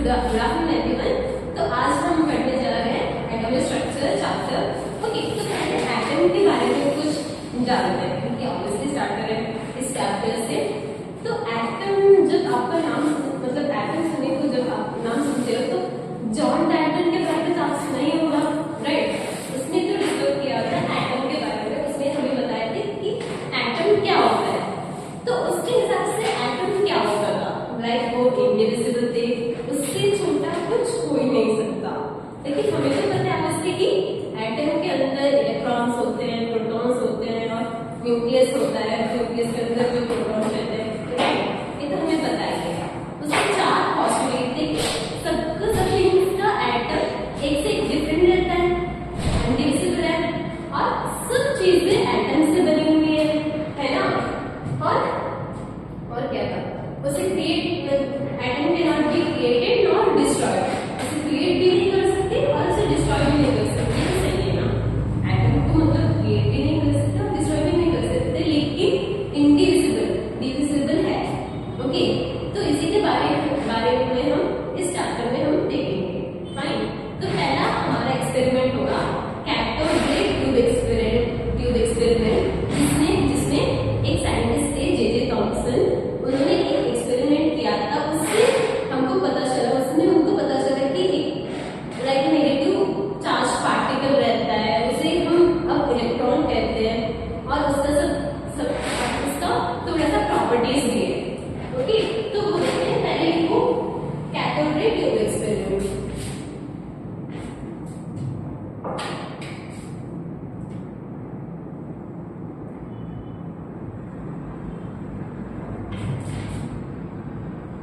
Good afternoon everyone. तो आज हम पढ़ने जा रहे हैं एटॉमिक स्ट्रक्चर चैप्टर। ओके, तो पहले एटम के बारे में कुछ जानते हैं क्योंकि ऑब्वियसली स्टार्ट करें इस चैप्टर से। तो एटम, जब आपका नाम मतलब एटम सुने को जब आप नाम सुनते हो तो जॉन डाल्टन के बारे में तो आप सुना ही होगा, राइट? उसने तो डिस्कस किया था एटम के बारे में। उसने हमें बताया था कि एटम क्या होता है। तो उसके हिसाब से एटम क्या होता था, लाइक वो इनविजिबल थे, उससे छोटा कुछ हो ही नहीं सकता। लेकिन हमें तो पता है उसके कि एटम के अंदर इलेक्ट्रॉन्स होते हैं, प्रोटॉन्स होते हैं और न्यूक्लियस होता है। न्यूक्लियस के अंदर जो प्रोटॉन्स रहते हैं, राइट? ये तो हमें पता ही है। उसके चार पॉस्टुलेट थे कि सबका सब थिंग्स का एटम एक से डिफरेंट रहता है, इनविजिबल है और सब चीजें एटम से बनी हुई है ना? और क्या था? उसे create, atom can not be created not destroyed. उसे क्रिएट भी नहीं कर सकते और उसे डिस्ट्रॉय भी नहीं कर सकते। ये सही है ना? एटम को मतलब क्रिएट भी नहीं कर सकते और डिस्ट्रॉय भी नहीं कर सकते, लेकिन डिविजिबल है। ओके, तो इसी के बारे में हम इस चैप्टर में हम देखेंगे। फाइन। तो पहला हमारा एक्सपेरिमेंट होगा कैथोड रे ट्यूब एक्सपेरिमेंट, जिसमें एक साइंटिस्ट थे जे थॉमसन। उन्होंने एक एक्सपेरिमेंट किया था। उससे हमको पता चला, उनको पता चला कि लाइक नेगेटिव चार्ज पार्टिकल रहता है, उसे हम अब इलेक्ट्रॉन कहते हैं और उसका उसका थोड़ा सा प्रॉपर्टीज भी है। ओके, तो वो देखते हैं पहले इनको cathode ray tube experiment.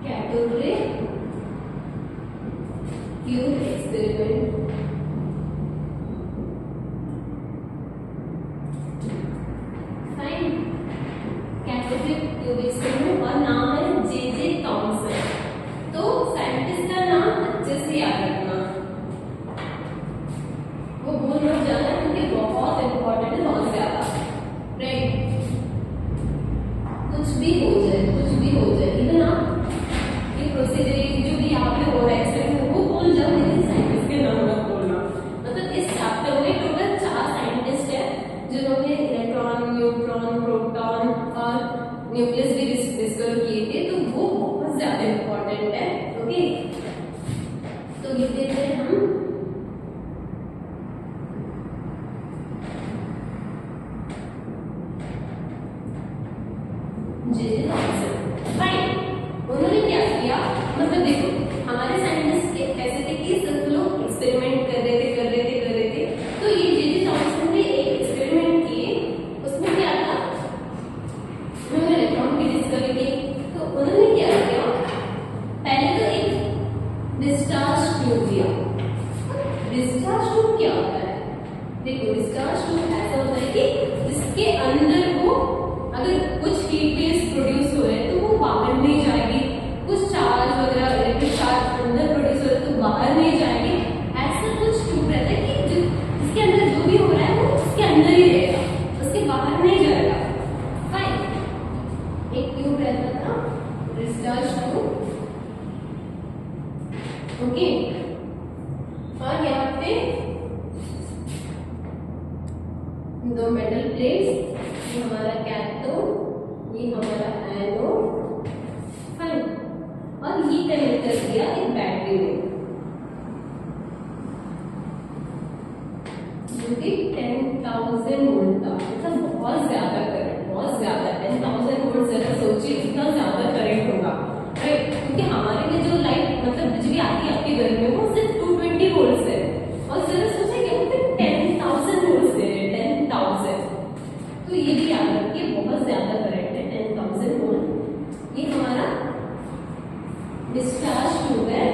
Cathode ray tube experiment. Fine. Cathode ray tube experiment और नाम है जे थॉमसन। तो साइंटिस्ट का नाम अच्छे से याद रखना, वो भूल मत जाना क्योंकि बहुत इंपॉर्टेंट है, बहुत ज्यादा, राइट? कुछ भी हो जाए इवन आप ये प्रोसीजर जो भी यहाँ पे हो रहा है एक्सपेरिमेंट वो भूल जाओ, लेकिन साइंटिस्ट के नाम मत भूलना। मतलब इस चैप्टर में टोटल 4 साइंटिस्ट है जिन्होंने इलेक्ट्रॉन, न्यूट्रॉन, प्रोटॉन और न्यूक्लियस भी डिस्कवर किए थे, तो वो बहुत ज्यादा इंपॉर्टेंट है। ओके, तो लिख देते हैं हम जे थॉमसन। फाइन। उन्होंने क्या किया, मतलब देखो हमारे साइंटिस्ट ऐसे थे कि सब लोग एक्सपेरिमेंट कर रहे थे। तो ये जे थॉमसन ने एक एक्सपेरिमेंट किए। उसमें क्या था, उन्होंने इलेक्ट्रॉन की डिस्कवरी की। तो उन्होंने क्या किया, पहले तो एक डिस्चार्ज ट्यूब दिया। डिस्चार्ज ट्यूब क्या होता है? देखो डिस्चार्ज ट्यूब ऐसा होता है कि जिसके अंदर वो अगर कुछ हीट वेव्स प्रोड्यूस हो रहे हैं तो वो बाहर नहीं जाएगी, कुछ चार्ज वगैरह इलेक्ट्रिक चार्ज अंदर प्रोड्यूस हो रहे हैं तो बाहर नहीं जाएगी। ऐसा कुछ ट्यूब रहता है कि जिसके अंदर जो भी हो रहा है वो उसके अंदर ही रहेगा, उसके बाहर नहीं जाएगा। फाइन। एक ट्यूब रहता था डिस्चार्ज ट्यूब। ओके, और यहाँ पे दो मेटल प्लेट्स, ये हमारा कैथोड, ये हमारा एनोड। फाइन। और ये कनेक्ट कर दिया एक बैटरी में जो कि 10,000 वोल्ट था। मतलब बहुत ज्यादा करंट, बहुत ज्यादा। 10,000 वोल्ट, जरा सोचिए कितना ज्यादा करंट होगा, राइट? क्योंकि हमारे में जो लाइट मतलब बिजली आती है आपके घर में वो सिर्फ 220 वोल्ट है और जरा सोचिए कि 10,000 वोल्ट है, 10,000। तो ये भी याद रखिए बहुत ज्यादा करंट है, 10,000 वोल्ट। ये हमारा डिस्चार्ज ट्यूब है।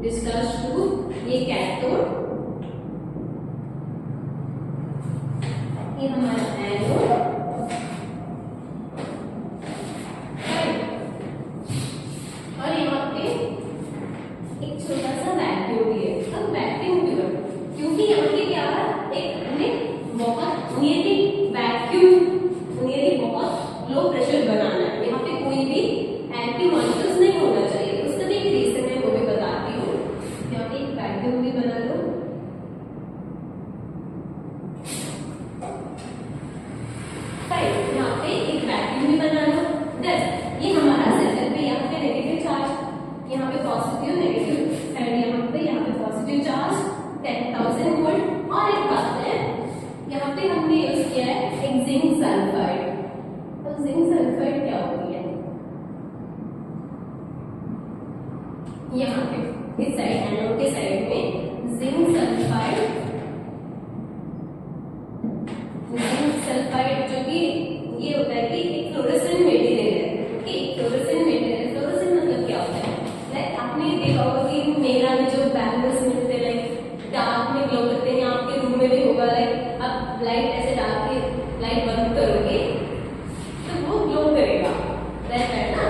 डिस्चार्ज ट्यूब, ये कैथोड, ये हमारा एनोड। और यहाँ पे एक छोटा सा वैक्यूम भी है। अब वैक्यूम क्यों? क्योंकि यहाँ पे क्या है, एक हमने बहुत नियति बहुत सल्फाइड। तो जिंक सल्फाइड क्या होती है, यहाँ पे इस साइड एनोड के साइड में जिंक सल्फाइड जो कि ये होता है कि एक फ्लोरेसेंट मटेरियल है। ओके, फ्लोरेसेंट मटेरियल, फ्लोरेसेंट मतलब क्या होता है, लाइक आपने देखा होगा कि मेला में जो बैंगल्स मिलते हैं लाइक डार्क में ग्लो करते हैं, आपके रूम में भी होगा, लाइक आप लाइट ऐसे डाल के लाइट बंद करोगे तो वो ग्लो करेगा, रहता है ना,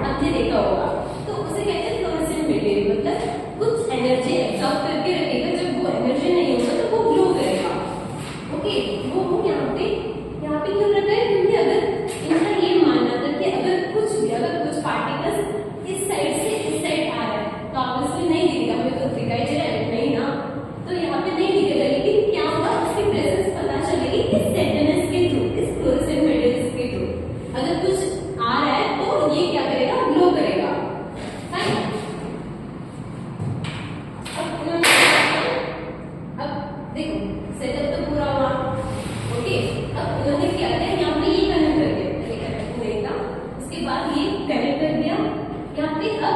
आपने देखा होगा। तो उसे कहते हैं फ्लोरेसेंट मटेरियल, मतलब कुछ एनर्जी एब्सॉर्ब करके रखेगा, जब वो एनर्जी नहीं होगा तो वो ग्लो करेगा। ओके, वो यहाँ पे क्यों रखा है, क्योंकि अगर इनका ये मानना था कि अगर कुछ पार्टिकल्स इस साइड से इस साइड आ रहा है तो ऑब्वियसली नहीं दिखेगा, हमें तो दिखाई दे रहा है नहीं ना, तो यहाँ पे नहीं दिखेगा, लेकिन क्या होगा, उसकी प्रेजेंस पता चलेगी इस ZNS के थ्रू, इस फ्लोरेसेंट मटेरियल्स के थ्रू। अगर कुछ आ रहा है तो ये क्या करेगा, ग्लो करेगा। अब देखो सेटअप तो पूरा हुआ। ओके, अब उन्होंने क्या किया, यहाँ पे ये कनेक्ट कर दिया, ये कनेक्ट नहीं था, उसके बाद ये कनेक्ट कर दिया, यहाँ पे अब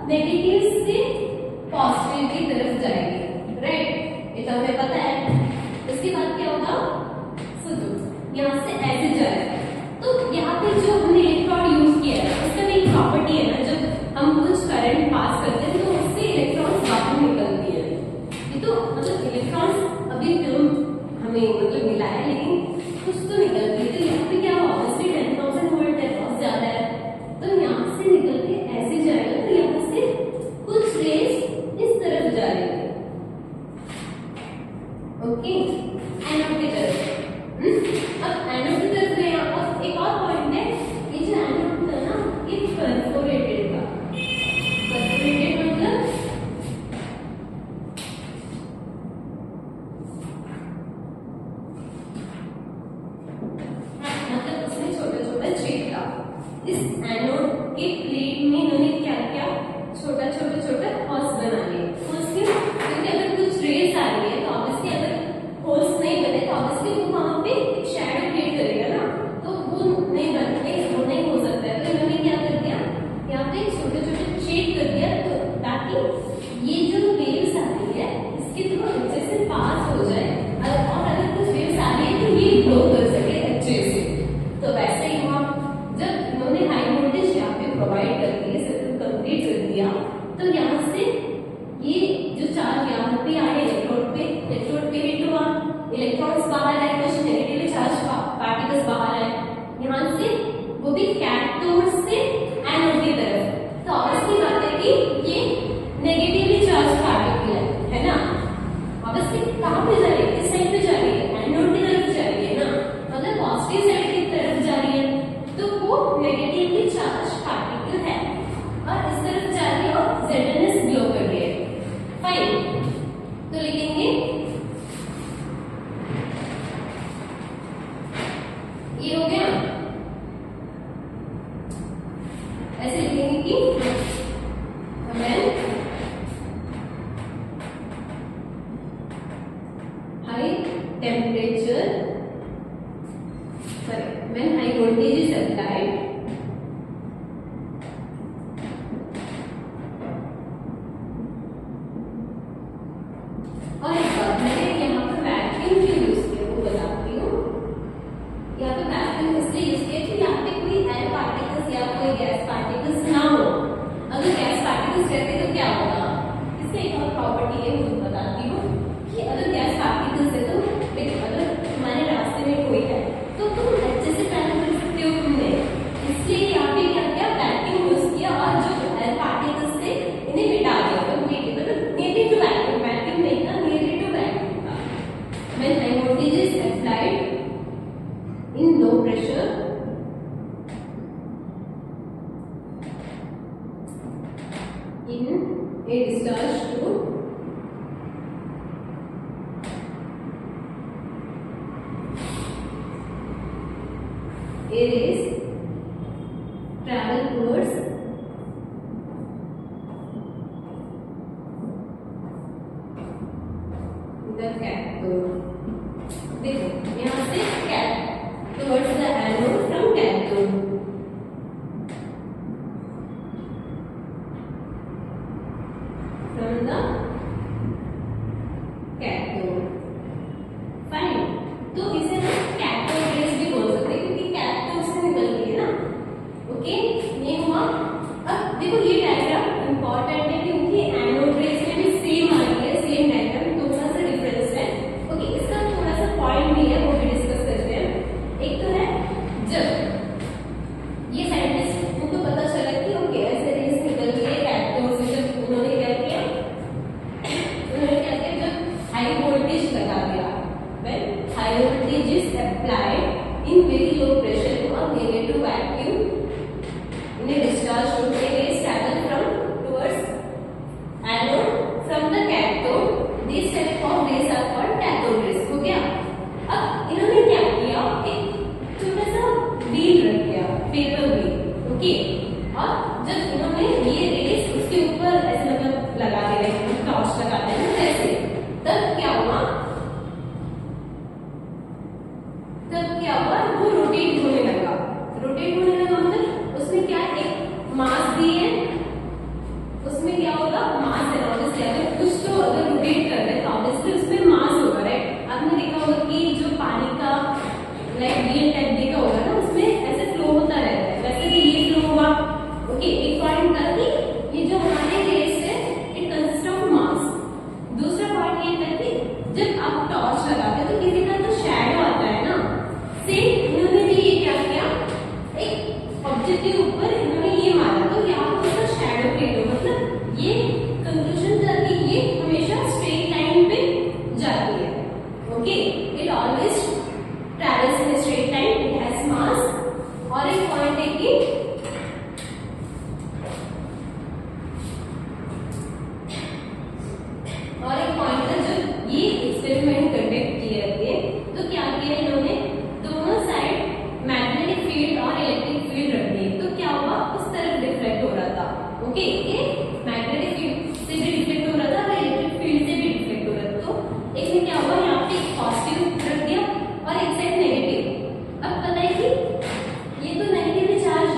नेगेटिव से पॉजिटिव की तरफ जाएगी, राइट, ये तो हमें पता है। उसके बाद क्या होगा, सुनो, यहाँ से ऐसे जाएगा, तो यहाँ पे जो हमने इलेक्ट्रॉन यूज किया है उसका भी एक प्रॉपर्टी है ना, जब हम कुछ करंट पास करते हैं तो उससे इलेक्ट्रॉन्स बाहर निकलती है। ये तो मतलब इलेक्ट्रॉन्स अभी फिल्म हमें मतलब मिला है, लेकिन कुछ तो निकलती है। तो यहाँ पे क्या हुआ, ऑब्वियसली 10,000 वोल्ट है, बहुत ज्यादा है, तो यहाँ से निकल के ऐसे जाएगा, तो यहाँ से कुछ रेस इस तरफ जाएगी। ओके, एनोड की तरफ। अब एनोड की तरफ गया, अब एक और पॉइंट है, ये जो एनोड था ना, ये परफोरेटेड था। परफोरेटेड मतलब इस एनोड के प्लेट में इन्होंने क्या किया, छोटा होल्स बना लिए। होल्स क्यों, क्योंकि अगर कुछ रेस आ रही है तो ऑब्वियसली अगर होल्स नहीं बने तो ऑब्वियसली वो वहां पे शैडो क्रिएट करेगा ना, तो वो नहीं हो सकता है। तो इन्होंने क्या कर दिया, यहाँ पे छोटे छेद कर दिया, तो ताकि ये जो वेव्स आ रही है इसके थ्रू अच्छे से पास हो जाए, और अगर कुछ वेव्स आ रही है तो ये ग्लो कर सके अच्छे से। तो वैसे ही वहां जब इन्होंने हाई वोल्टेज यहाँ पे प्रोवाइड कर दिए, सर्किट कंप्लीट कर दिया, तो यहाँ से ये जो चार्ज यहाँ पे आए इलेक्ट्रोड पे हिट हुआ, इलेक्ट्रॉन्स बाहर आए, कुछ नेगेटिवली चार्ज पार्टिकल्स बाहर आए, यहाँ से वो भी कैथोड से एनोड की तरफ। तो ऑब्वियसली बात है कि ये नेगेटिवली चार्ज पार्टिकल है ना, ऑब्वियसली कहाँ पे जा रही है, इस साइड पे जा रही है, एनोड की तरफ जा रही है ना, मतलब पॉजिटिव साइड की तरफ जा रही है, तो वो नेगेटिवली चार्ज पार्टिकल है, और इस तरफ जा रही है और ZNS ग्लो कर रही है। फाइन, तो लिखेंगे ये हो गया, ऐसे लिखेंगे कि high temperature when high voltage is applied, और एक बात मैंने यहाँ पर वैक्यूम क्यों यूज किया वो बताती हूँ। यहाँ पे वैक्यूम इसलिए यूज किया कि यहाँ पे कोई एयर पार्टिकल्स या कोई गैस पार्टिकल्स ना हो। अगर गैस पार्टिकल्स रहते तो क्या होगा, इससे एक और प्रॉपर्टी है वो बताती हूँ कि अगर गैस पार्टिकल्स है तो अगर तुम्हारे रास्ते में कोई है तो तुम अच्छे से ट्रैवल कर सकते हो तुमने, इसलिए यहाँ पे क्या किया, वैक्यूम यूज किया, और जो एयर पार्टिकल्स थे इन्हें मिटा दिया, कंप्लीटली, मतलब नियरली टू वैक्यूम नहीं था, नियरली टू वैक्यूम था। When high voltage is applied in low pressure, in a discharge tube, air is travel towards the cathode. देखो यहाँ से towards the in very low pressure or negative vacuum in a discharge tube, the rays travel from towards anode from the cathode. These type of rays are called cathode rays. हो गया? अब इन्होंने क्या किया, एक छोटा सा व्हील रख दिया, पेपर व्हील, ओके, और जब इन्होंने ये रेस उसके ऊपर ऐसे मतलब लगा दे रहे हैं, टॉर्च लगाते हैं ऐसे, तब क्या हुआ, वो रोटेट होने लगा। रोटेट होने लगा मतलब उसमें क्या, एक मास दी है, उसमें क्या होगा, मास है, ऑब्वियसली अगर कुछ तो अगर रोटेट कर रहे हैं तो ऑब्वियसली उसमें मास होगा, राइट। आपने देखा होगा कि जो पानी का लाइक रियल टाइप देखा होगा ना, उसमें ऐसे फ्लो होता रहता है, वैसे भी ये फ्लो होगा, ओके। एक पॉइंट था कि ये जो हमारे रेस है इट कंसिस्ट ऑफ मास। दूसरा पॉइंट ये था कि जब आप टॉर्च लगाते हो तो किसी का तो शैडो आता है ना, सेम इन्होंने भी ये क्या किया, एक ऑब्जेक्ट के ऊपर इन्होंने ये मारा तो यहाँ पर उसका शैडो क्रिएट हो, मतलब ये कंक्लूजन था कि ये हमेशा स्ट्रेट लाइन पे जाती है, okay. It always travels in straight line, it has मास। और एक पॉइंट है कि जब ये एक्सपेरिमेंट कंडक्ट किए थे तो क्या किया इन्होंने, दोनों साइड मैग्नेटिक फील्ड और इलेक्ट्रिक फील्ड रख दिए, तो क्या हुआ, उस तरफ रिफ्लेक्ट हो रहा था, ओके। ये मैग्नेटिक फील्ड से भी रिफ्लेक्ट हो रहा था और इलेक्ट्रिक फील्ड से भी रिफ्लेक्ट हो रहा था, तो एक में क्या हुआ, यहाँ पे पॉजिटिव रख दिया और एक साइड नेगेटिव। अब पता है कि ये तो नेगेटिवली चार्ज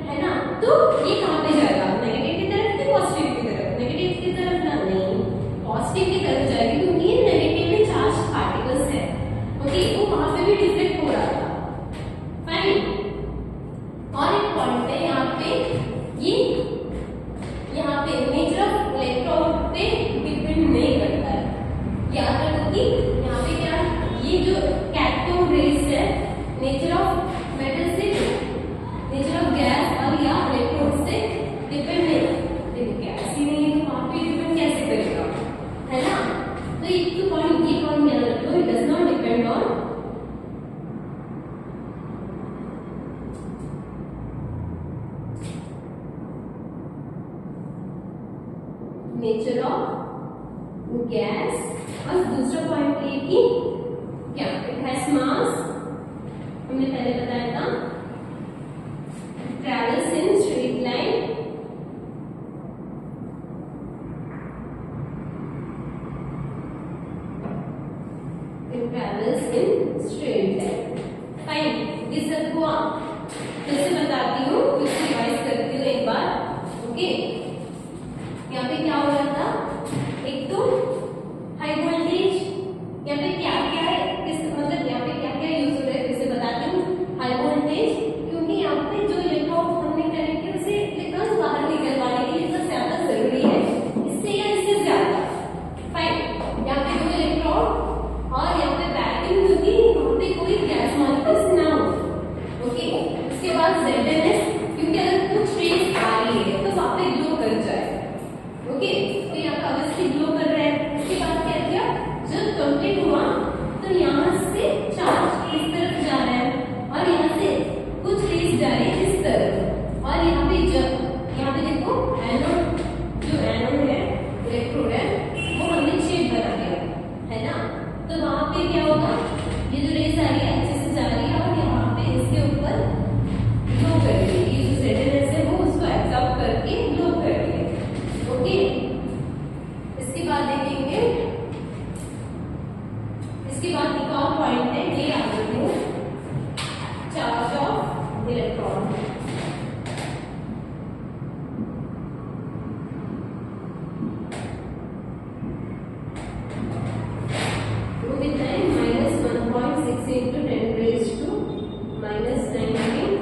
है ना, तो ये कहाँ पे जाएगा, नेगेटिव की तरफ कि पॉजिटिव की तरफ, नेगेटिव की तरफ ना, नहीं पॉजिटिव की तरफ जाएगी, क्योंकि ये नेगेटिवली चार्ज पार्टिकल्स है, ओके, वो वहां पे भी डिफ्लेक्ट हो रहा था, फाइन। और एक पॉइंट है यहाँ पे, ये यहाँ पे नेचर ऑफ इलेक्ट्रॉन पे डिपेंड नहीं करता है, याद रखो कि यहाँ पे क्या, ये जो कैथोड रेस है नेचर ऑफ मेटल से, नेचर ऑफ गैस और या इलेक्ट्रोड से डिपेंड नहीं, देखो गैस ही नहीं है तो वहां पे डिपेंड कैसे करेगा, है ना। तो एक तो पॉइंट, ये पॉइंट याद रखो, it does not depend on nature of gas. और दूसरा पॉइंट ये कि क्या, इट हैज मास, हमने पहले बताया था, travels in straight line, travels in straight line, fine. ये सब हुआ, फिर से बताती हूँ, फिर से रिवाइज करती हूँ एक बार, ओके। यहाँ पे क्या हो रहा था, एक तो हाई वोल्टेज, यहाँ पे क्या क्या है, किस मतलब यहाँ पे क्या क्या यूज हो रहा है, फिर से बताती हूँ। हाई वोल्टेज, क्योंकि यहाँ पे जो इलेक्ट्रॉन हमने कनेक्ट किया उसे इलेक्ट्रॉन बाहर निकलवाने के लिए तो ज्यादा जरूरी है, इससे या इससे ज्यादा, फाइन। यहाँ पे दो इलेक्ट्रॉन और यहाँ पे वैक्यूम, क्योंकि वहाँ पे कोई गैस मॉलिक्यूल्स ना हो, ओके। उसके बाद ZNS, क्योंकि अगर कुछ रेस आ रही है तो वहाँ पे ग्लो कर जाए, ओके। तो यहाँ पे ऑब्वियसली ग्लो कर रहा है। उसके बाद क्या किया, जब कंप्लीट हुआ तो यहाँ से चार्ज इस तरफ जा रहा है और यहाँ से कुछ रेस जा रही है इस तरफ, और यहाँ पे जब यहाँ पे देखो एनोड, जो एनोड है इलेक्ट्रोड है वो हमने शेप बना दिया है ना, तो वहां पे क्या होगा, ये जो रेस आ रही है अच्छे से जा रही है और यहाँ पे इसके ऊपर ग्लो कर रही है, ये जो ZNS है वो उसको एब्जॉर्ब करके ग्लो कर रही है, ओके। इसके बाद देखेंगे, इसके बाद एक और पॉइंट है, ये याद रखो, charge of electron. into 10 raised to minus 19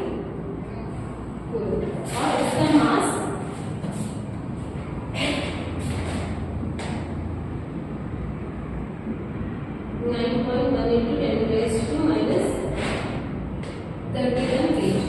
coulomb, और इसका मास 9.1 into 10 raised to minus 31 kg,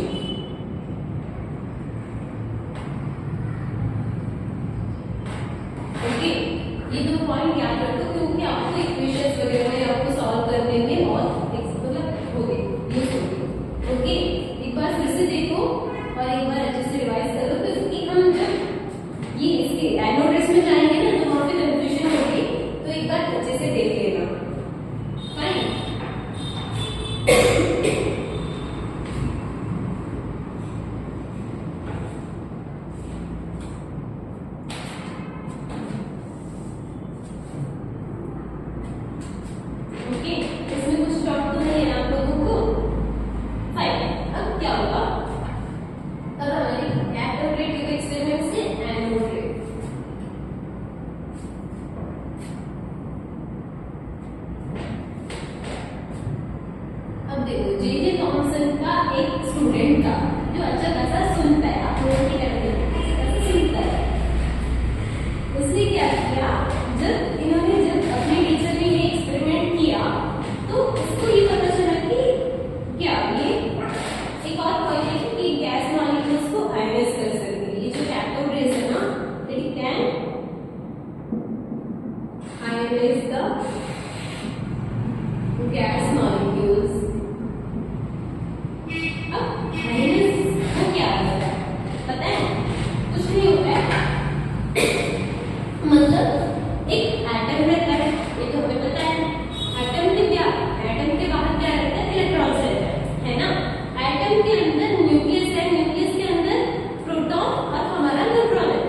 atom के अंदर न्यूक्लियस है, न्यूक्लियस के अंदर प्रोटॉन और हमारा न्यूट्रॉन है,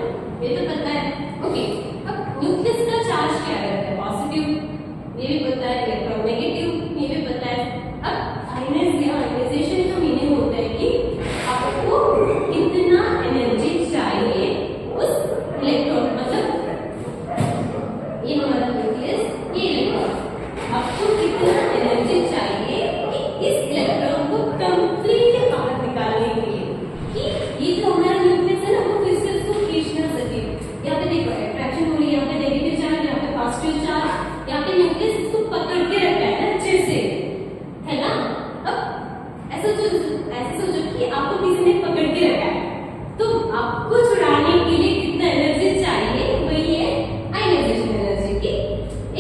ये तो पता है। ओके, अब न्यूक्लियस का चार्ज क्या रहता है, पॉजिटिव, ये भी पता है, इलेक्ट्रॉन नेगेटिव, ये भी पता है। अब आयनाइजेशन का मीनिंग होता है कि आपको कितना एनर्जी चाहिए उस इलेक्ट्रॉन, मतलब ये हमारा न्यूक्लियस, ये इलेक्ट्रॉन, आपको कितना एनर्जी चाहिए कि इस इलेक्ट्रॉन को कंप्लीटली बाहर निकालने के लिए, कि ये जो हमारा न्यूक्लियस है ना वो फिर से उसको खींच ना सके। यहाँ पे देखो अट्रैक्शन हो रही है, यहाँ पे नेगेटिव चार्ज, यहाँ पे पॉजिटिव चार्ज, यहाँ पे न्यूक्लियस इसको पकड़ के रखा है ना अच्छे से, है ना। अब ऐसे सोचो कि आपको किसी ने पकड़ के रखा है, तो आपको छुड़ाने के लिए कितना एनर्जी चाहिए, वही है आयनाइजेशन एनर्जी की।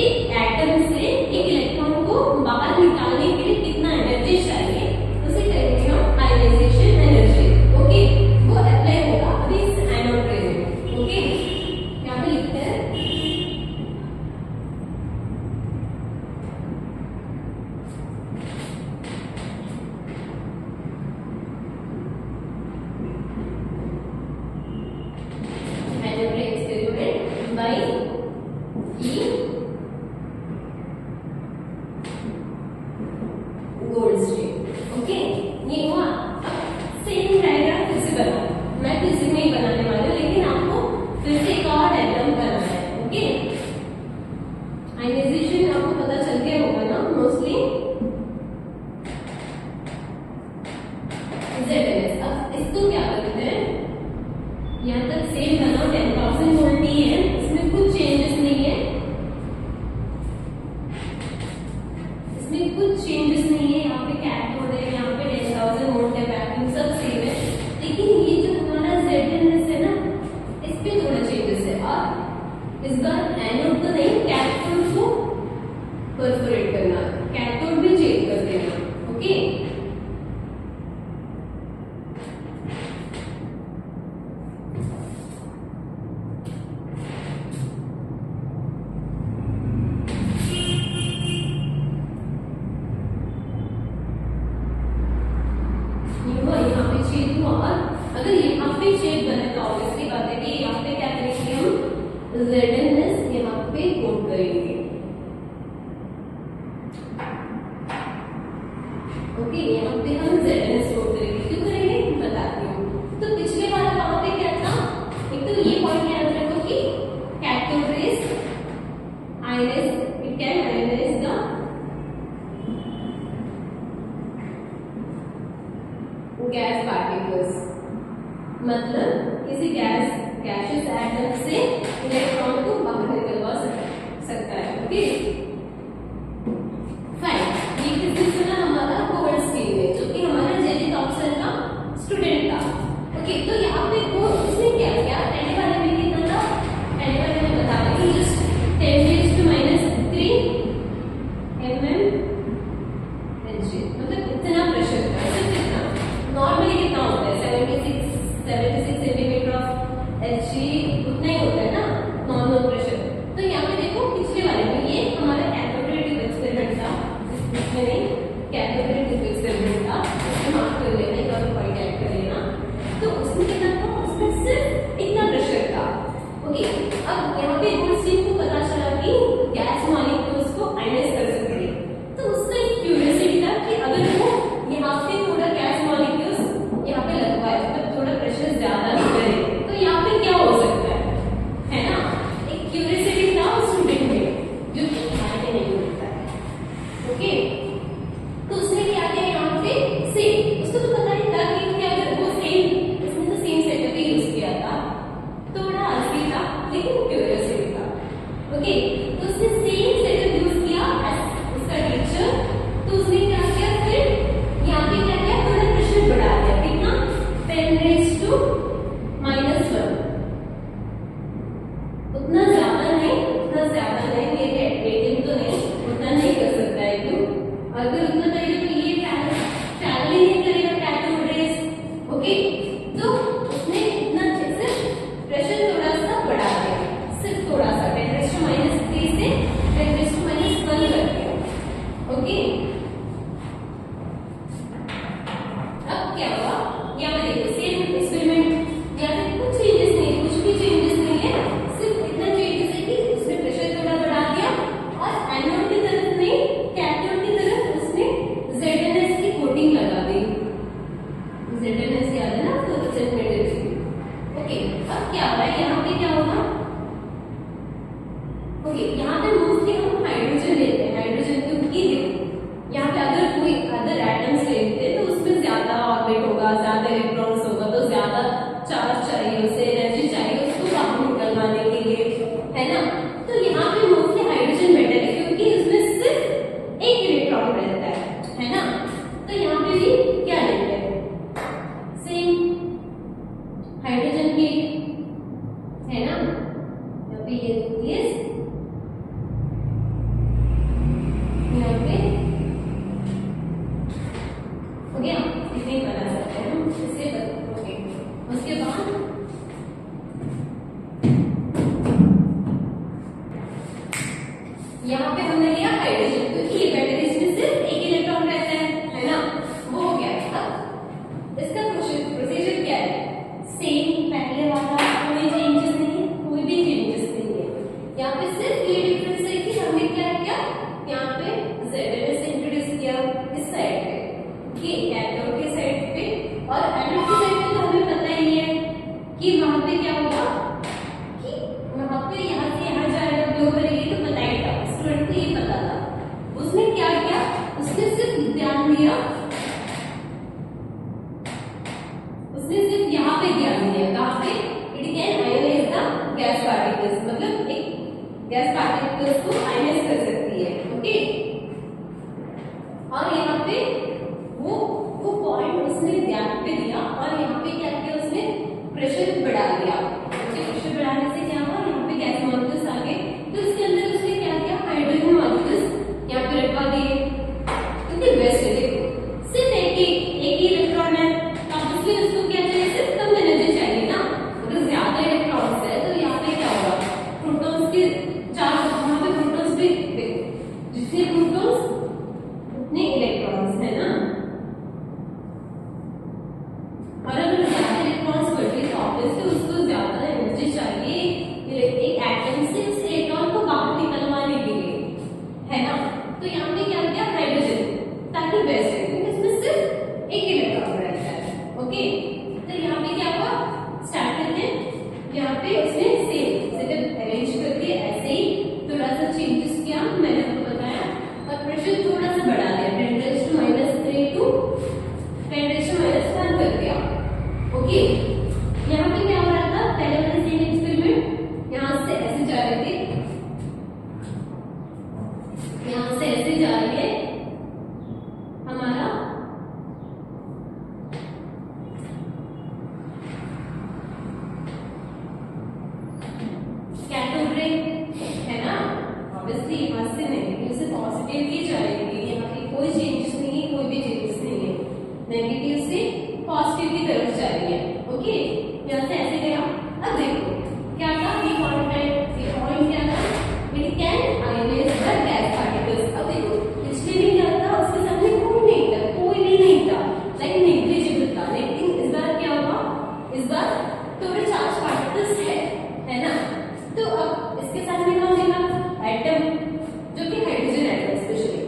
एक एटम से एक इलेक्ट्रॉन को बाहर निकालने के लिए कितना एनर्जी चाहिए, उसे कहेंगे हम आयनाइजेशन एनर्जी। ओके, वो अप्लाई होगा अभी इस एनोड रे में। ओके, यहाँ पे लिखते हैं anode ray experiment by E Goldstein. Okay, ये हुआ। सेम डायग्राम फिर से बना, मैं फिर से नहीं बनाने वाली हूँ, लेकिन आपको फिर से एक और डायग्राम बनाना है। ओके, आयनाइजेशन आपको पता चल गया होगा ना मोस्टली, ZNS। अब इसको क्या करते हैं, यहाँ तक सेम बना, 10,000 वोल्ट ही है, इसमें कुछ चेंजेस नहीं है, इसमें कुछ चेंजेस नहीं है। यहाँ पे कैथोड है, यहाँ पे 10,000 वोल्ट है, वैक्यूम सब सेम है, लेकिन ये जो हमारा ZNS है ना, इस पे थोड़ा चेंजेस है। और इस बार एनोड तो नहीं, कैथोड को परफोरेट करना, कैथोड भी चेंज कर देना। ओके, यहाँ पे छेद हुआ, और अगर यहाँ पे छेद बने तो ऑब्वियसली बात है कि यहाँ पे क्या करेंगे हम, ZNS यहाँ पे कोट करेंगे। ओके, यहाँ पे हम ZNS कोट करेंगे, क्यों करेंगे बताती हूँ। तो पिछले बार वहां पे क्या था, एक तो ये पॉइंट याद रखो कि cathode rays ionize, it can ionize the gas particles, मतलब किसी गैसियस एटम से इलेक्ट्रॉन को बाहर निकलवा सकता है। Okay, fine. ये किसी से ना हमारा गोल्डस्टीन है, जो कि हमारा जेली थॉम्सन का स्टूडेंट था। ओके, तो यहाँ पे वो इसने क्या किया, पहले वाले में कितना था, पहले वाले में बता दें जस्ट 10⁻³ mm Hg, मतलब इतना प्रेशर था। नॉर्मली कितना होता है, 76 सेंटीमीटर ऑफ Hg, उतना ही होता है ना नॉर्मल प्रेशर। तो यहाँ पे देखो पिछले वाले में ये ZNS याद है ना, तो ZNS। ओके, अब क्या हो रहा है यहाँ पे, क्या होगा? ओके, यहाँ पे मोस्टली हम हाइड्रोजन लेते हैं, हाइड्रोजन क्योंकि यहाँ पे अगर कोई अदर एटम्स लेते हैं तो उसमें ज्यादा ऑर्बिट होगा, ज्यादा इलेक्ट्रॉन्स होगा, तो ज्यादा चार्ज चाहिए, उसे एनर्जी चाहिए उसको बाहर निकलवाने के लिए, है ना। तो यहाँ पे मोस्टली हाइड्रोजन बेटर है क्योंकि उसमें सिर्फ एक इलेक्ट्रॉन रहता है ना। तो यहाँ पे भी क्या लेते हैं, सेम हाइड्रोजन की, है ना। यहाँ पे ये यहाँ पे हो गया, इतने ही बना सकते हैं हम इसे। ओके, उसके बाद यहाँ पे हमने लिया हाइड्रोजन क्योंकि ये बैटरी इसमें सिर्फ एक इलेक्ट्रॉन रहता है ना, वो हो गया। अब इसका प्रोसीजर क्या है? सेम पहले वाला, कोई चेंजेस नहीं, कोई भी चेंजेस नहीं है। यहाँ पे सिर्फ ये डिफरेंस है कि हमने क्या किया, यहाँ पे ZNS इंट्रोड्यूस किया इस साइड पे, कि कैथोड के साइड पे, और एनोड के साइड पे तो हमें पता ही है कि वहां पे क्या होगा, कि वहां पे यहाँ से यहाँ जाएगा ग्लो करेगी, तो पता ही था स्टूडेंट को, ये पता था। उसने क्या किया, उसने सिर्फ ध्यान दिया, उसने सिर्फ यहाँ पे ध्यान दिया, कहाँ पे, it can ionize the gas particles, मतलब एक गैस पार्टिकल्स को आयोनाइज कर सकती है। ओके, और यहाँ पे वो पॉइंट उसने ध्यान पे दिया, और यहाँ पे क्या किया, उसने प्रेशर बढ़ा दिया। प्रेशर बढ़ाने से क्या हुआ, यहाँ पे गैस मॉलिक्यूल्स आ गए, तो इसके अंदर उसने क्या किया, हाइड्रोजन मॉलिक्यूल्स यहाँ पे रखवा दिए। कितने बेस्ट है, देखो सिर्फ एक ही इलेक्ट्रॉन है, ऑब्वियसली उसको क्या चाहिए, सिर्फ कम एनर्जी चाहिए ना। अगर ज्यादा इलेक्ट्रॉन्स है तो यहाँ पे क्या होगा, प्रोटॉन्स के चार्ज, वहां पे प्रोटॉन्स भी, जितने प्रोटॉन्स उतने इलेक्ट्रॉन्स है ना। और अगर ज्यादा इलेक्ट्रॉन्स बढ़े तो ऑब्वियसली उसको ज्यादा एनर्जी चाहिए एक एटम से उस इलेक्ट्रॉन को बाहर निकलवाने के लिए, है ना। तो यहाँ पे क्या किया, हाइड्रोजन, ताकि बेस्ट है क्योंकि इसमें सिर्फ एक इलेक्ट्रॉन रहता है। ओके, तो यहाँ पे क्या हुआ, स्टार्ट करते हैं। यहाँ पे उसने सेम सेटअप अरेंज कर दिया, ऐसे ही थोड़ा सा चेंजेस किया, मैंने आपको बताया, और प्रेशर थोड़ा सा बढ़ा दिया, 10⁻³ टू 10⁻⁻1 कर दिया। ओके, यहाँ पे क्या हो रहा था, पहले वाले सेम एक्सपेरिमेंट, यहाँ से ऐसे जा रहे थे, यहाँ से ऐसे जा रही है हमारा कैथोड रे, है ना। ऑब्वियसली यहाँ से नेगेटिव से पॉजिटिव की जाएगी, यहाँ पे कोई चेंजेस नहीं है, कोई भी चेंजेस नहीं है, नेगेटिव से पॉजिटिव की तरफ जा रही है। ओके, यहाँ से ऐसे गया। अब देखो क्या था, ये पॉइंट क्या था, it can ionize the gas particles. अब देखो पिछले भी क्या था, उसके सामने कोई नहीं था, कोई भी नहीं था, लाइक नेग्लिजिबल था। लेकिन इस बार क्या हुआ, इस बार थोड़े चार्ज पार्टिकल्स है ना। तो अब इसके सामने कौन देगा, एटम, जो कि हाइड्रोजन एटम स्पेशली।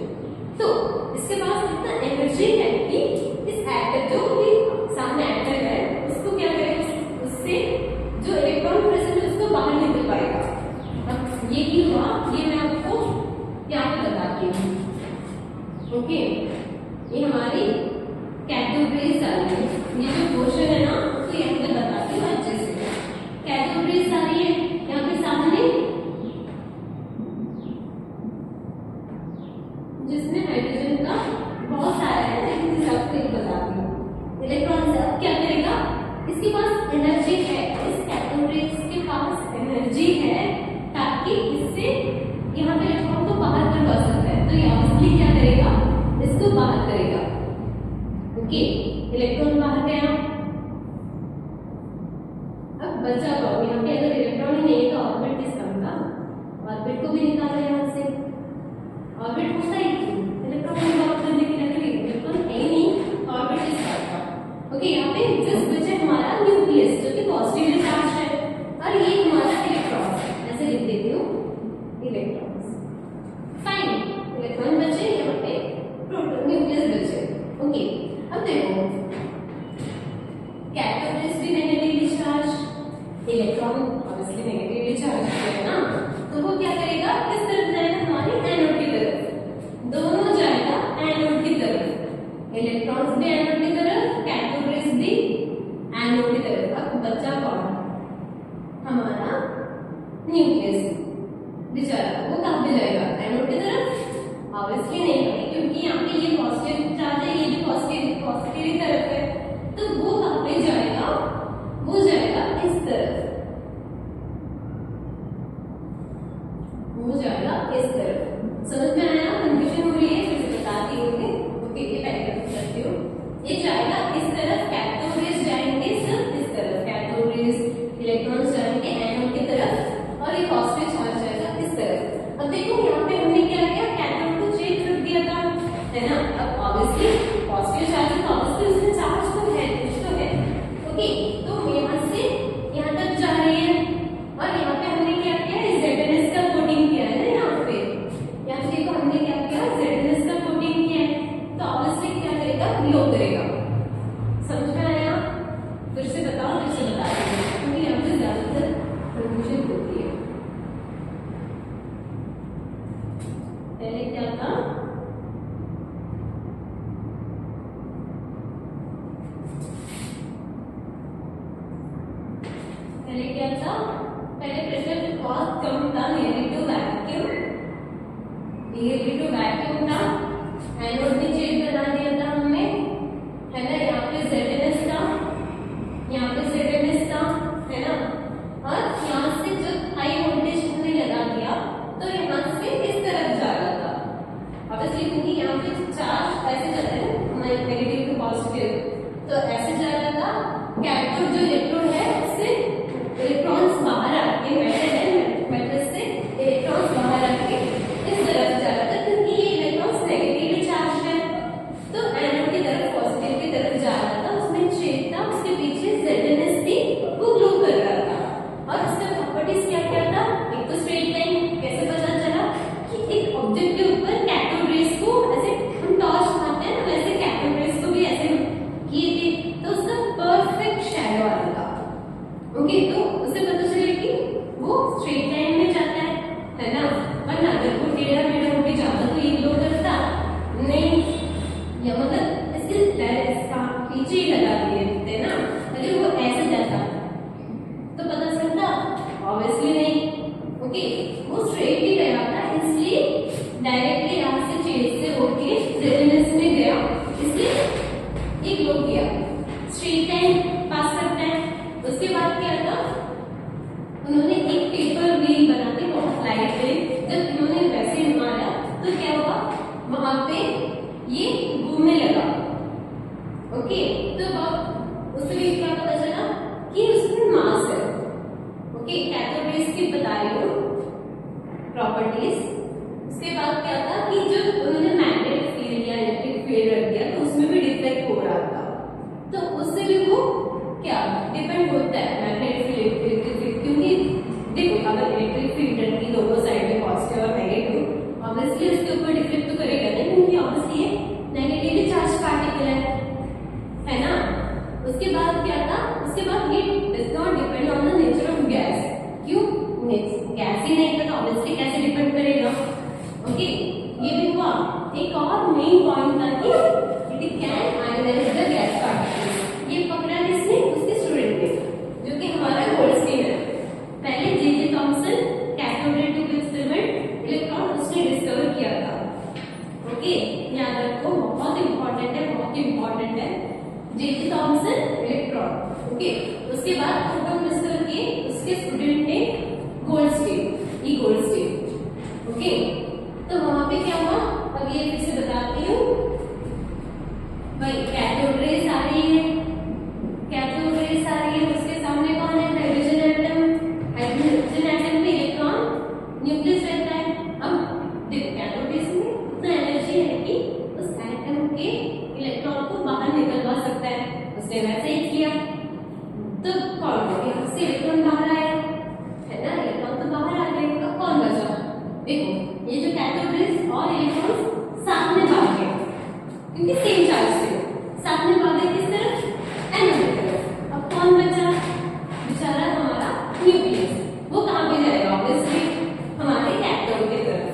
तो इसके पास इतना एनर्जी है कि इस एटम, जो भी सामने एटम है, उसको क्या करेगा, उससे जो इलेक्ट्रॉन प्रेजेंट है उसको बाहर निकल पाएगा। अब ये भी हुआ, ये मैं आपको यहाँ पे बताती हूँ। ओके, ये हमारी कैथोड रेज आ रही है, ये जो पोर्शन है ना, तो यहाँ पे बताती हूँ अच्छे से। कैथोड रेज आ रही है यहाँ पे सामने, जिसमें हाइड्रोजन का बहुत सारा है, लेकिन इस आपको एक बताती हूँ। इलेक्ट्रॉन से अब क्या करेगा, इसके पास एनर्जी है, इस कैथोड रेज के पास एनर्जी है, ताकि इससे यहाँ पे इलेक्ट्रॉन को बाहर करवा सकता है। तो ये ऑब्वियसली क्या करेगा, इसको बाहर करेगा। ओके, इलेक्ट्रॉन बाहर गया, अब बचा हुआ यहाँ पे अगर इलेक्ट्रॉन ही नहीं है तो ऑर्बिट किस काम का, ऑर्बिट को भी निकालो यहाँ से। ऑर्बिट होता ही इलेक्ट्रॉन को बाहर करने के लिए, इलेक्ट्रॉन है ही नहीं, ऑर्बिट किस काम का। ओके, यहाँ पे जस्ट बचा हमारा न्यूक्लियस, जो कि पॉजिटिवली चार्ज है, और ये हमारा इलेक्ट्रॉन है, ऐसे लिख देती हूँ, इलेक्ट्रॉन्स। फाइन, इलेक्ट्रॉन बचे, यहाँ पे प्रोटॉन, न्यूक्लियस बचे। ओके, अब देखो कैथोड जो इलेक्ट्रोड है उससे इलेक्ट्रॉन्स बाहर आके मेटल है, मेटल से इलेक्ट्रॉन्स बाहर आके इस तरफ जाता है क्योंकि ये इलेक्ट्रॉन्स नेगेटिवली चार्ज है। तो एनोड की तरफ पॉजिटिव की तरफ जा रहा था, उसमें छेद था, उसके पीछे ZnS थी, वो ग्लो कर रहा था। और उसका प्रॉपर्टीज क्या क्या था? एक तो स्ट्रेट लाइन, कैसे पता चला कि एक ऑब्जेक्ट के ऊपर कैथोड रेज को ऐसे हम टॉर्च मारते हैं ना, वैसे कैथोड रेज को भी ऐसे किए थे, तो उसका परफेक्ट शैडो आ रहा था। ओके, तो उससे पता चले कि वो स्ट्रेट लाइन में जाता है ना। वरना अगर वो टेढ़ा मेढ़ा होके जाता तो ये ग्लो करता नहीं, या मतलब इसके पीछे ही लगा दिए थे ना। अगर वो ऐसे जाता तो पता चलता? ऑब्वियसली नहीं। ओके, वो स्ट्रेट ही गया था, इसलिए डायरेक्टली यहाँ से छेद से होके ZnS में गया, इसलिए एक ग्लो किया, स्ट्रेट लाइन पास करता है। उसके बाद क्या था, उन्होंने एक पेपर व्हील बना के बहुत लाइट वेट, जब इन्होंने वैसे मारा तो क्या हुआ, वहां पे ये घूमने लगा। ओके, तो उससे भी क्या पता चला कि उसमें मास है। ओके, कैथोड रेज की बता रही हूँ प्रॉपर्टीज। उसके बाद क्या था कि जब उन्होंने मैग्नेटिक फील्ड या इलेक्ट्रिक फील्ड रख दिया तो उसमें भी डिफ्लेक्ट हो रहा था, तो उससे भी वो क्या डिपेंड होता है मैग्नेटिक फील्ड, इलेक्ट्रिक फील्ड। क्योंकि देखो, अगर इलेक्ट्रिक फील्ड रखी दोनों साइड में पॉजिटिव और नेगेटिव, ऑब्वियसली उसके ऊपर डिफ्लेक्ट तो करेगा नहीं, क्योंकि ऑब्वियसली ये नेगेटिवली चार्ज पार्टिकल है ना। उसके बाद क्या था, उसके बाद ये does not depend on the nature of gas. क्यों? गैस ही नहीं था तो ऑब्वियसली कैसे डिपेंड करेगा। ओके, ये भी हुआ। एक और मेन पॉइंट था कि it can ionize the gas particles. ये पकड़ा किसने? उसके स्टूडेंट ने, जो कि हमारा गोल्डस्टीन है। पहले J Thomson cathode ray tube experiment electron उसने डिस्कवर किया था। ओके, याद रखो, बहुत इंपॉर्टेंट है, बहुत इंपॉर्टेंट है। J Thomson electron. ओके, उसके बाद प्रोटॉन डिस्कवर किए उसके स्टूडेंट ने गोल्डस्टीन, ई गोल्डस्टीन। ओके, तो वहां पे क्या हुआ, अब ये फिर से बताती हूँ। भाई कैथोड रेज आ रही है, कैथोड रेज आ रही है, उसके सामने कौन है? Hydrogen atom. हाइड्रोजन एटम में इलेक्ट्रॉन न्यूक्लियस रहता है। अब देखो, कैथोड रेज में इतना एनर्जी है कि उस एटम के इलेक्ट्रॉन को बाहर निकलवा सकता है। उसने वैसे ही किया, तो कौन यहाँ से इलेक्ट्रॉन बाहर आया है ना, इलेक्ट्रॉन तो बाहर आ गए, अब कौन बचा? देखो, ये जो कैथोड रेज और इलेक्ट्रॉन साथ में भाग गए, क्योंकि सेम चार्ज थे, साथ में भाग गए किस तरफ? एनोड की तरफ। अब कौन बचा? बेचारा हमारा न्यूक्लियस। वो कहाँ पे जाएगा? ऑब्वियसली हमारे कैथोड की तरफ।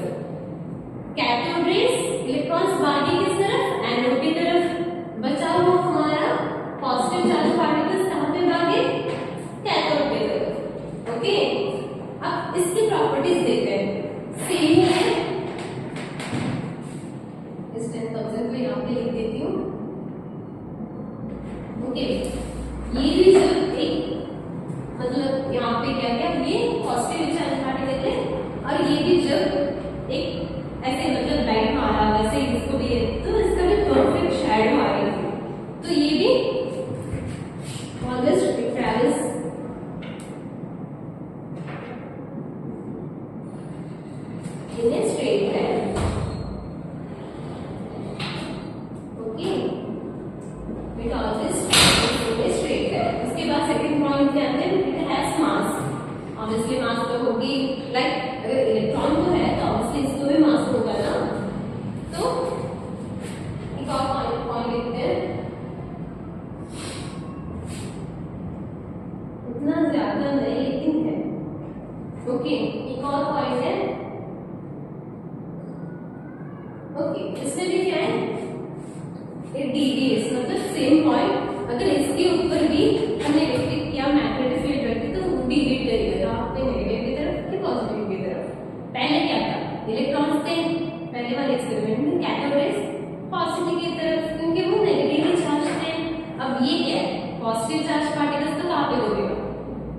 कैथोड रेज इलेक्ट्रॉन्स भागे किस तरफ? एनोड की तरफ। बचा हुआ हमारा पॉजिटिव चार्ज पार्टिकल्स कहाँ पे भागे? कैथोड की तरफ। ओके, अब इसकी प्रॉपर्टीज देखते हैं। सेम है, इस 10,000 को यहाँ पे लिख देती हूँ। ओके, ये भी जब एक मतलब यहाँ पे क्या क्या, ये पॉजिटिव चार्ज पार्टिकल है, और ये भी जब एक ऐसे मतलब लाइट मारा वैसे इसको भी, तो इसका भी परफेक्ट शैडो आ रही थी। तो ये भी always travels in a straight line. Okay, it always travels in a straight line. उसके बाद सेकंड पॉइंट क्या है? It has mass. Obviously mass तो होगी, like अगर इलेक्ट्रॉन तो है तो obviously इसको भी mass होगा ना। तो एक और पॉइंट लिखते हैं, उतना ज्यादा नहीं लेकिन है। ओके, एक और पॉइंट है। ओके, इसमें भी क्या है? डीवीएस मतलब सेम पॉइंट, अगर इसके ऊपर भी हमने इलेक्ट्रिक या मैग्नेटिक फील्ड रखी तो वो डिविएट करेगा, तो आपने नेगेटिव की तरफ या पॉजिटिव की तरफ। पहले क्या था? इलेक्ट्रॉन्स थे पहले वाले एक्सपेरिमेंट में, कैथोड रेज पॉजिटिव की तरफ, क्योंकि वो नेगेटिवली चार्ज थे। अब ये क्या है? पॉजिटिव चार्ज पार्टिकल्स तो कहाँ पे घूमेगा?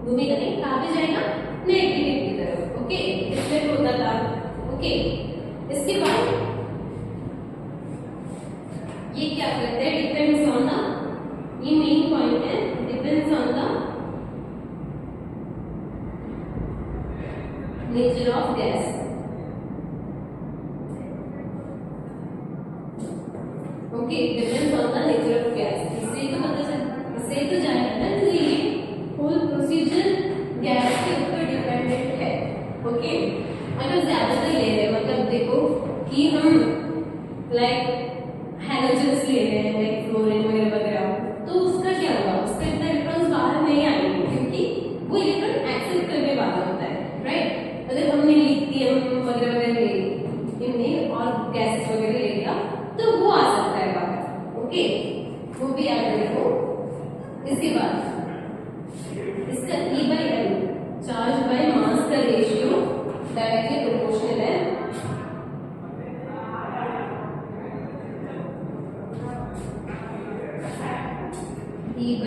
घूमेगा नहीं, कहाँ पे जाएगा? नेगेटिव की तरफ। ओके, इसमें होता था। ओके, इसके बाद ये क्या करते हैं? डिपेंड्स ऑन द, ये मेन पॉइंट है, depends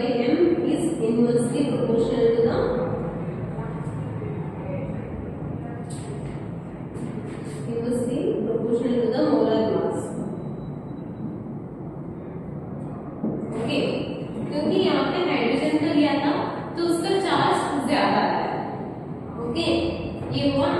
by m is inversely proportional to the molar mass. Okay, क्योंकि यहाँ पे हाइड्रोजन का लिया था तो उसका चार्ज ज्यादा है. ओके, ये हुआ.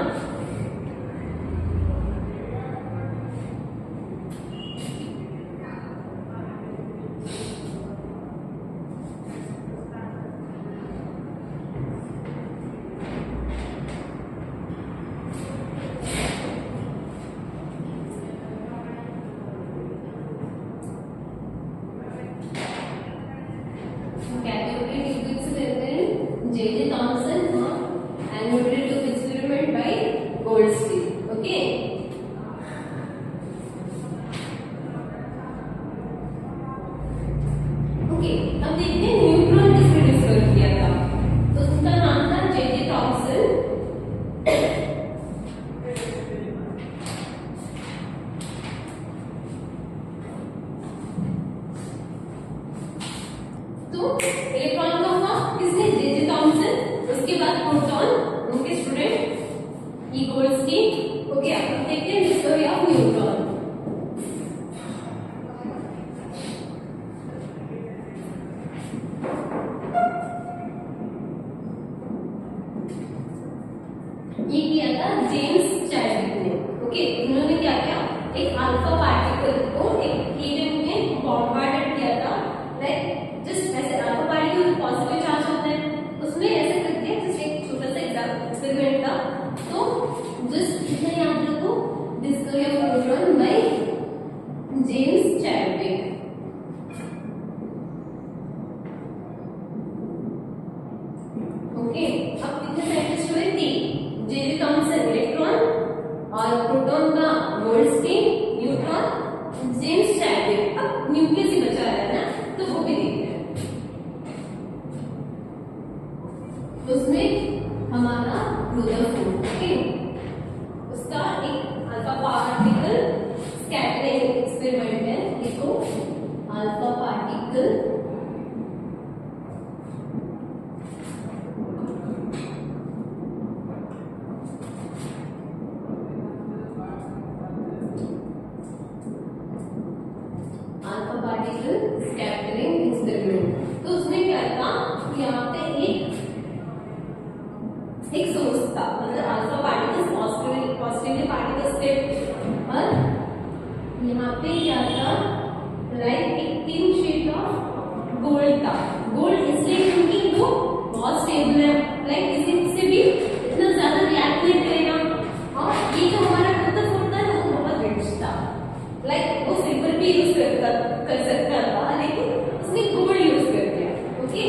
J.J. Thomson and noted to experiment by Goldstein. Okay. Okay. अब देखते हैं न्यूट्रॉन किसने डिस्कवर किया था. तो उसका नाम था J.J. Thomson. तो इलेक्ट्रॉन का हुआ किसने? J.J. थॉमसन. उसके बाद प्रोटॉन, उनके स्टूडेंट ई गोल्डस्टीन. ओके, अब देखते हैं डिस्कवरी ऑफ न्यूट्रॉन. ये किया था जेम्स चैडविक ने. ओके, उन्होंने क्या किया? एक अल्फा पार्टिकल को एक हीलियम में बॉम्बार्डेड किया था. लाइक जस्ट ऐसे अल्फा पार्टिकल पॉजिटिव चार्ज होता है, उसमें ऐसे कर दिया. जस्ट एक छोटा सा एक्सपेरिमेंट था. तो जस्ट इतना याद रखो, discovery of neutron by James Chadwick. Okay, अब कितने साइंटिस्ट हुए? 3. J.J. थॉमसन इलेक्ट्रॉन और प्रोटॉन का गोल्डस्टीन, न्यूट्रॉन जेम्स चैडविक. अब न्यूक्लियस ही बचा है ना, तो वो भी देखते हैं. उसमें हमारा रुदरफोर्ड. ओके, उसका एक अल्फा पार्टिकल स्कैटरिंग एक्सपेरिमेंट है. देखो, अल्फा पार्टिकल स्कैटरिंग एक्सपेरिमेंट. तो उसमें क्या था? यहाँ पे एक सोर्स था, मतलब अल्फा पार्टिकल्स पॉजिटिवली पार्टिकल्स थे. और यहाँ पे क्या था? लाइक एक थिन शीट ऑफ गोल्ड था. गोल्ड इसलिए क्योंकि वो बहुत स्टेबल है, लाइक किसी से भी इतना ज्यादा रिएक्ट नहीं करेगा. और ये जो हमारा रुदरफोर्ड था वो बहुत रिच था. लाइक वो सिल्वर भी यूज कर सकता था, लेकिन उसने गोल्ड यूज कर दिया. ओके,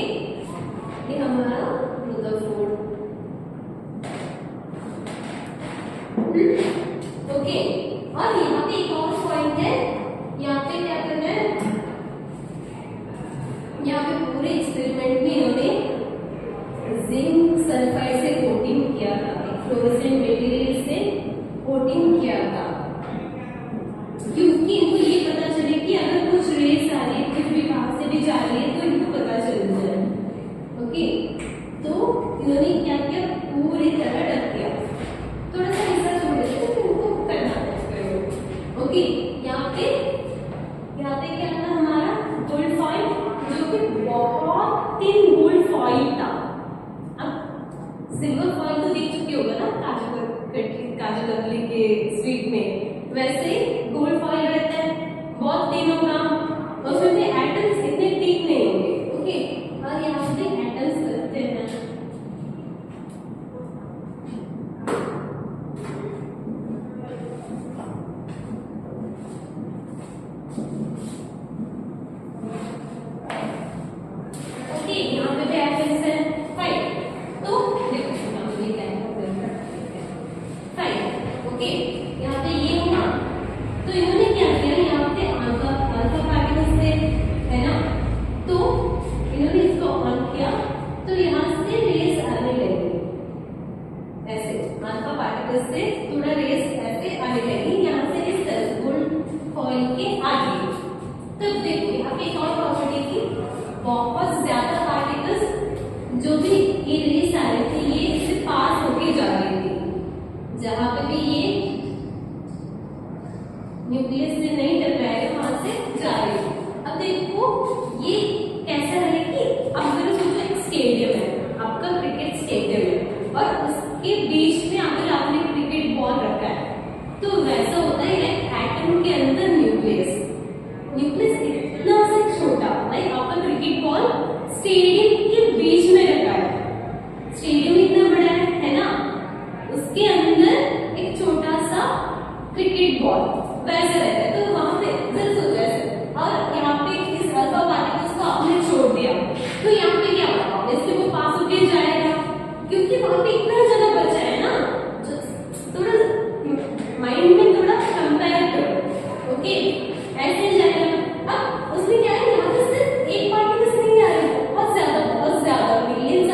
ये हमारा रुदरफोर्ड. ओके, और यहाँ पे एक और पॉइंट है. यहाँ पे क्या करना है? यहाँ पे पूरे एक्सपेरिमेंट में इन्होंने जिंक सल्फाइड से कोटिंग किया था, एक फ्लोरोसेंट मटेरियल से कोटिंग किया था, क्योंकि इनको ये पता चले कि अगर कुछ रेस आ रही है, कुछ भी बाहर से भी जा रही है, तो इनको पता चल जाए. ओके, तो इन्होंने क्या किया? पूरी तरह ढक दिया. थोड़ा सा हिस्सा छोड़ देते हैं, इनको करना है. ओके, यहाँ पे क्या था? हमारा गोल्ड फॉइल, जो कि बहुत थिन गोल्ड फॉइल था. अब सिल्वर फॉइल तो देख चुके होगा ना काजू कतली के स्वीट में. जो भी ये रेस आ रही थी ये इससे पास होके जा रही थी, जहां पे भी ये न्यूक्लियस से नहीं टकराएगा वहां से जा रही थी। अब देखो ये कैसा है कि अब अगर सोचो एक स्टेडियम है, आपका क्रिकेट स्टेडियम है और उसके बीच में अगर आपने क्रिकेट बॉल रखा है तो वैसा होता है लाइक एटम के अंदर न्यूक्लियस इतना सा छोटा, लाइक आपका क्रिकेट बॉल स्टेडियम के बीच में रखा है, स्टेडियम इतना बड़ा है ना, उसके अंदर एक छोटा सा क्रिकेट बॉल वैसा रहता है। तो वहां पे जरा सोचो ऐसे, और यहाँ पे इस अल्फा पार्टिकल्स को आपने छोड़ दिया तो यहाँ पे क्या होगा, ऑब्वियसली वो पास होके जाएगा क्योंकि वहां पे इतना जगह बचा है ना। थोड़ा माइंड में थोड़ा कंपेयर करो, ओके, ऐसे जाएगा। अब उसमें क्या है, यहाँ पे सिर्फ एक पार्टिकल्स नहीं आ रहे, बहुत ज्यादा मिलियंस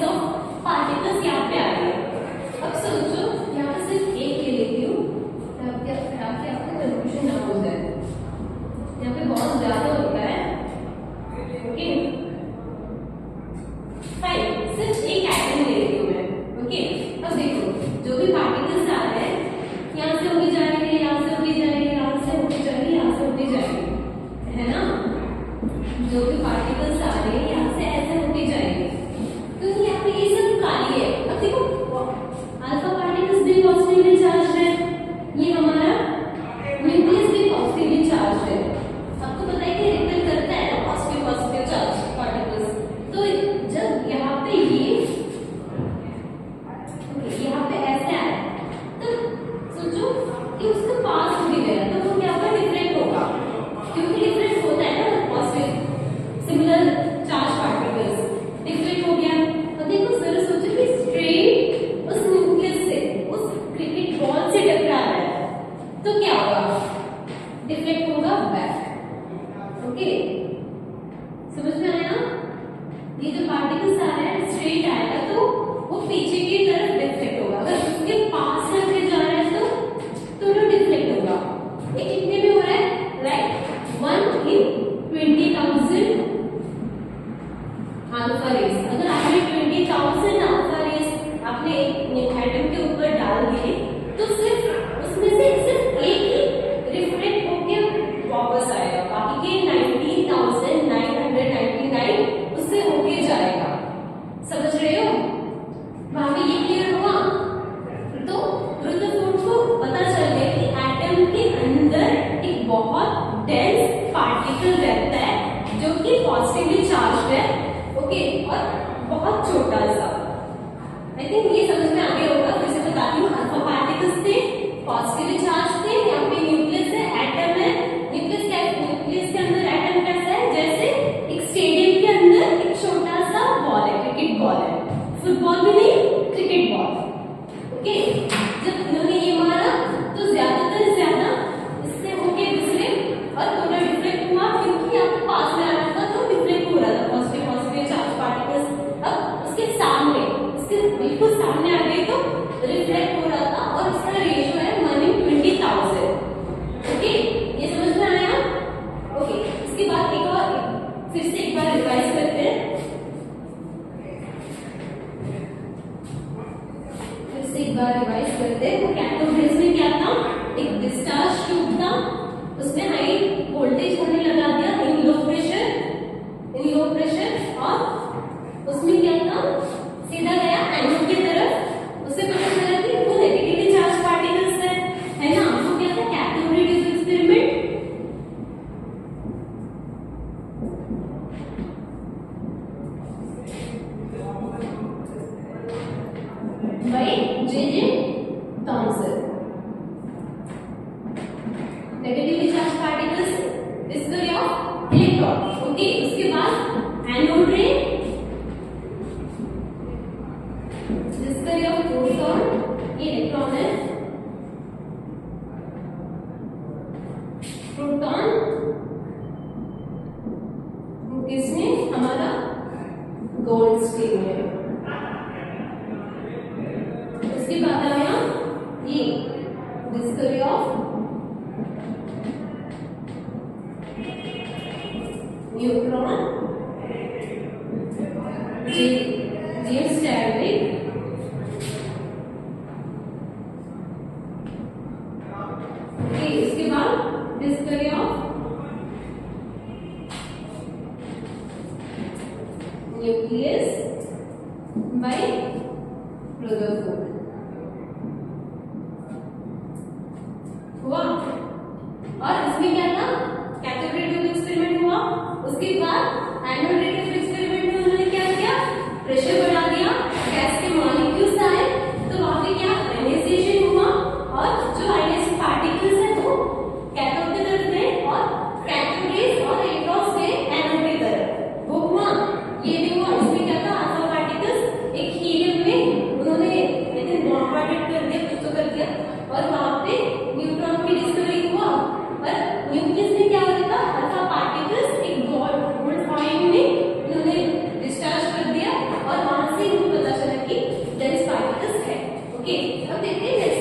ऑफ पार्टिकल्स यहाँ पे आ रहे हैं। अब सोचो यहाँ पे सिर्फ एक ले लेती हूँ ताकि आपको कंफ्यूजन ना हो जाए, यहाँ पे बहुत ज्यादा होता है, ओके फाइन, सिर्फ एक एटम ले रही हूँ मैं, ओके। अब देखो जो भी पार्टिकल्स आ रहे हैं यहाँ से होके जाएंगे, यहाँ से होके जाएंगे, यहाँ से होके जाएंगे, यहाँ से होके जाएंगे, है ना, जो भी पार्टिकल्स आ रहे हैं यहाँ से ऐसे होके जाएंगे, तो यहाँ पे ये सब खाली है। अब देखो अल्फा पार्टिकल्स भी पॉजिटिवली चार्ज है, ये हमारा न्यूक्लियस भी पॉजिटिवली चार्ज है। आपको पता है कि रिपेल करता है ना पॉजिटिव चार्ज पार्टिकल्स, तो जब यहाँ पे यहाँ पे ऐसे आए तो सोचो कि उसके पास भी गया तो वो क्या होगा, डिफरेंट होगा, क्योंकि डिफरेंट होता है ना positive similar charge particles, different हो गया। तो देखो जरा सोचो कि स्ट्रेट उस न्यूक्लियस से उस क्रिकेट बॉल से टकरा रहा है तो क्या होगा, डिफरेंट होगा बैक, ओके, समझ में आया। ये जो पार्टिकल्स आ रहे हैं स्ट्रेट आएगा तो वो पीछे की तरफ डिफ्लेक्ट होगा, अगर उसके पास से जा रहा है तो वो डिफ्लेक्ट होगा। ये कितने में हो रहा है, राइट, 1 in 20,000 अल्फा रेस। अगर आपने 20,000 अल्फा रेस आपने एक एटम के ऊपर डाल दिए तो सिर्फ उसमें से सिर्फ एक ही रिफ्लेक्ट होके वापस आएगा, बाकी के 19,999 उससे होके जाएगा। समझ रहे हो, वहां पे ये क्लियर हुआ। तो रुदरफोर्ड को पता चल गया कि एटम के अंदर एक बहुत डेंस पार्टिकल रहता है जो कि पॉजिटिवली चार्ज है, ओके, और बहुत छोटा सा। आई थिंक ये समझ में आ गया होगा, फिर से बताती हूँ। अल्फा पार्टिकल्स थे, पॉजिटिवली चार्ज थे, यहाँ पे न्यूक्लियस है, एटम है। न्यूक्लियस के अंदर एटम कैसा है, जैसे एक स्टेडियम के अंदर एक छोटा सा बॉल है, क्रिकेट बॉल है, फुटबॉल भी नहीं, क्रिकेट बॉल, ओके। जब इन्होंने ये मारा तो ज्यादातर ज्यादा इससे होके गुजरे और थोड़ा डिफ्लेक्ट हुआ क्योंकि आपके पास में आ रहा था तो डिफ्लेक्ट हो रहा था पॉजिटिव चार्ज पार्टिकल्स। अब उसके सामने, उसके बिल्कुल सामने आ गए तो रिफ्लेक्ट हो रहा था और उसका रेशियो है 1 in 20,000, ओके, ये समझ में आया, ओके। इसके बाद एक और फिर से एक बार रिवाइज करते हैं, तो कैथोड रेज में क्या था, एक डिस्चार्ज ट्यूब था, उसमें हाई वोल्टेज होने लगा दिया इन लो प्रेशर, और उसमें क्या था, सीधा गया एनोड की तरफ, उससे पता चला कि वो नेगेटिवली चार्ज पार्टिकल्स है ना। तो क्या था, cathode ray tube experiment. by J.J. Thomson, negatively charge particles, discovery of electron, okay. उसके बाद एनोड रे, डिस्कवरी ऑफ प्रोटॉन, ये इलेक्ट्रॉन है, प्रोटॉन किसमें, हमारा गोल्डस्टीन में। उसके बाद आया ये discovery of neutron, nucleus bye Rutherford हुआ। और इसमें क्या था, कैथोड रे ट्यूब एक्सपेरिमेंट हुआ। उसके बाद एनोड रे ट्यूब एक्सपेरिमेंट में उन्होंने क्या किया, प्रेशर बढ़ा दिया, गैस के मॉलिक्यूल्स आए, तो वहां पे क्या आयनाइजेशन हुआ और जो आयनाइज्ड पार्टिकल्स है वो कैथोड की तरफ गए और कैथोड रेज और इलेक्ट्रॉन्स गए एनोड की तरफ। वो हुआ, ये भी हुआ। इसमें क्या था, अल्फा पार्टिकल्स एक हीलियम में उन्होंने बॉम्बार्डेड कर दिया, कुछ तो कर दिया, और वहां पे न्यूट्रॉन की डिस्कवरी हुआ। और न्यूक्लियस में क्या होता था, अल्फा पार्टिकल्स एक गोल्ड कॉइन में उन्होंने डिस्चार्ज कर दिया और वहां से उनको पता चला कि डेंस पार्टिकल्स है। ओके, अब देखते हैं